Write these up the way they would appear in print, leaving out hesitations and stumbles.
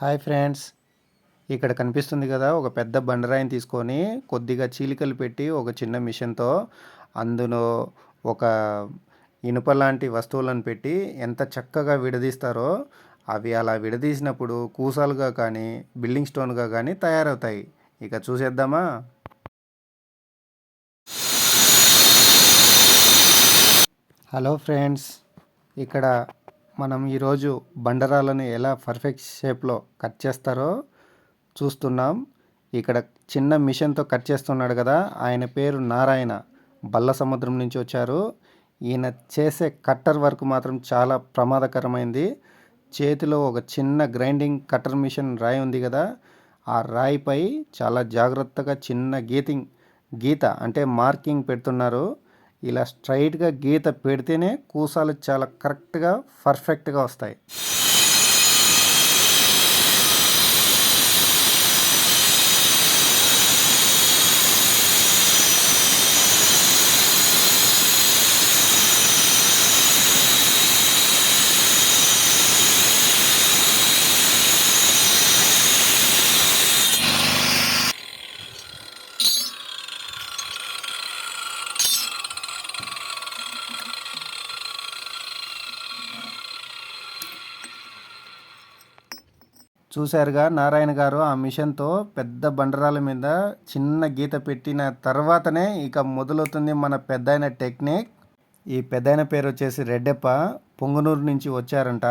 Hi friends, ఇక్కడ కనిపిస్తుంది కదా, ఒక పెద్ద బండరాయిని తీసుకొని కొద్దిగా చీలికలు పెట్టి ఒక చిన్న మిషన్తో అందులో ఒక ఇనుప లాంటి వస్తువులను పెట్టి ఎంత చక్కగా విడదీస్తారో అవి అలా విడదీసినప్పుడు కూసాలుగా కానీ బిల్డింగ్ స్టోన్గా కానీ తయారవుతాయి. ఇక చూసేద్దామా. హలో ఫ్రెండ్స్, ఇక్కడ మనం ఈరోజు బండరాలను ఎలా పర్ఫెక్ట్ షేప్లో కట్ చేస్తారో చూస్తున్నాం. ఇక్కడ చిన్న మిషన్తో కట్ చేస్తున్నాడు కదా, ఆయన పేరు నారాయణ. బల్ల సముద్రం నుంచి వచ్చారు. ఈయన చేసే కట్టర్ వర్క్ మాత్రం చాలా ప్రమాదకరమైంది. చేతిలో ఒక చిన్న గ్రైండింగ్ కట్టర్ మిషన్ రాయి ఉంది కదా, ఆ రాయిపై చాలా జాగ్రత్తగా చిన్న గీత అంటే మార్కింగ్ పెడుతున్నారు. ఇలా స్ట్రైట్గా గీత పెడితేనే కూసాలు చాలా కరెక్ట్గా పర్ఫెక్ట్గా వస్తాయి. చూశారుగా, నారాయణ గారు ఆ మిషన్తో పెద్ద బండరాల మీద చిన్న గీత పెట్టిన తర్వాతనే ఇక మొదలవుతుంది మన పెద్దాయన టెక్నిక్. ఈ పెద్దాయన పేరు వచ్చేసి రెడ్డెప్ప. పొంగనూరు నుంచి వచ్చారంట.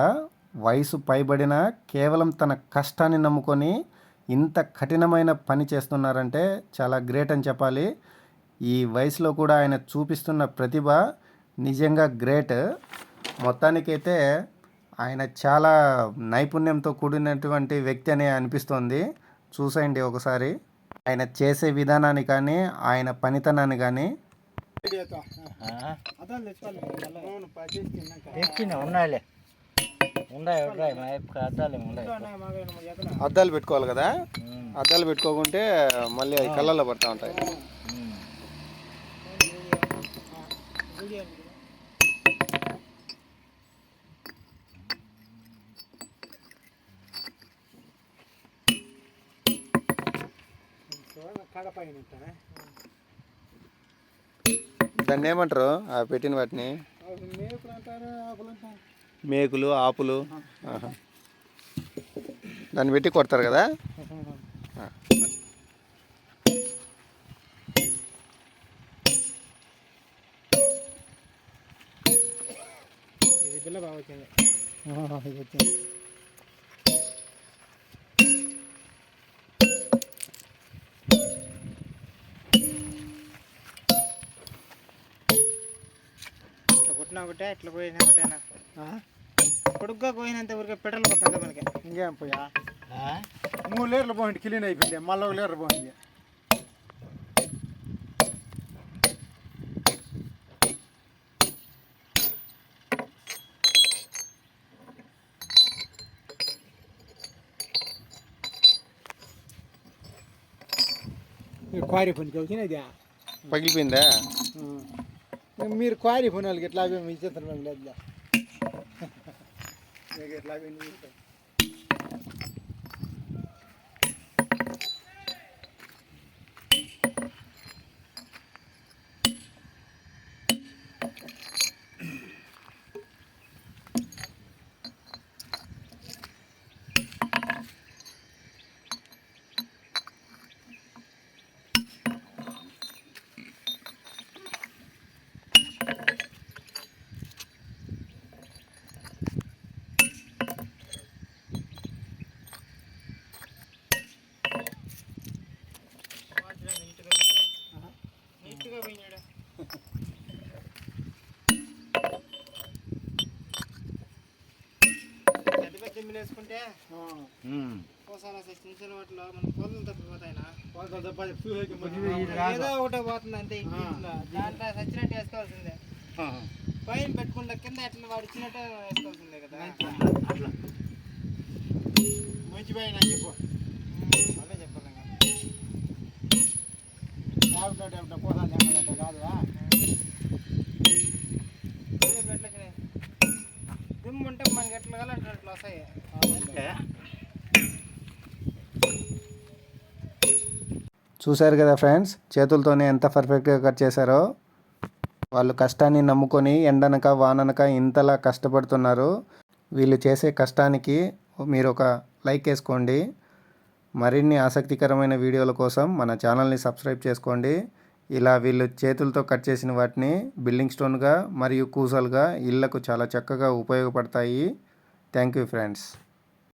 వయసు పైబడిన కేవలం తన కష్టాన్ని నమ్ముకొని ఇంత కఠినమైన పని చేస్తున్నారంటే చాలా గ్రేట్ అని చెప్పాలి. ఈ వయసులో కూడా ఆయన చూపిస్తున్న ప్రతిభ నిజంగా గ్రేట్. మొత్తానికైతే ఆయన చాలా నైపుణ్యంతో కూడినటువంటి వ్యక్తి అని అనిపిస్తోంది. చూసేయండి ఒకసారి ఆయన చేసే విధానాన్ని కానీ ఆయన పనితనాన్ని కానీ. అద్దాలు పెట్టుకోవాలి కదా, అద్దాలు పెట్టుకోకుంటే మళ్ళీ అవి కళ్ళల్లో పడతా ఉంటాయి. దాన్ని ఏమంటారు ఆ పెట్టిన వాటిని? మేకులు, ఆపులు. దాన్ని పెట్టి కొడతారు కదా. ఒకటే ఇట్లా పోయినా ఒకటేనా పొడుగ్గా పోయినంత ఊరికే పెట్రోల్ పోతుంది మనకి. ఇంకేం పోయా 3 లీటర్లు పోయింది, క్లీన్ అయిపోయింది. మళ్ళీ 1 లీటర్ పోయింది. క్వారీ పనికి వచ్చినది పగిలిపోయిందా? మీరు క్వారీ పని వాళ్ళకి ఎట్లా మీ చిత్రం లేదు ఎట్లా వేసుకుంటే వాటిలో మన కోళ్ళు తప్పిపోతాయినా ఏదో ఒకటే పోతుంది అంతే. దాంట్లో సచ్చినట్టు వేసుకోవాల్సిందే. పైన పెట్టుకుంటే కింద ఎట్లా వాడు ఇచ్చినట్టు వేసుకోవాల్సిందే కదా. మంచి పైన చెప్పు, అదే చెప్పాలి. పోతాను కాదు దిమ్ము ఉంటే మనకి ఎట్లా కావాలంటే అట్లా వస్తాయి. చూశారు కదా ఫ్రెండ్స్, చేతులతోనే ఎంత పర్ఫెక్ట్గా కట్ చేశారో. వాళ్ళు కష్టాన్ని నమ్ముకొని ఎండనక వాననక ఇంతలా కష్టపడుతున్నారు. వీళ్ళు చేసే కష్టానికి మీరు ఒక లైక్ వేసుకోండి. మరిన్ని ఆసక్తికరమైన వీడియోల కోసం మన ఛానల్ని సబ్స్క్రైబ్ చేసుకోండి. ఇలా వీళ్ళు చేతులతో కట్ చేసిన వాటిని బిల్డింగ్ స్టోన్గా మరియు కూసలుగా ఇళ్లకు చాలా చక్కగా ఉపయోగపడతాయి. Thank you friends.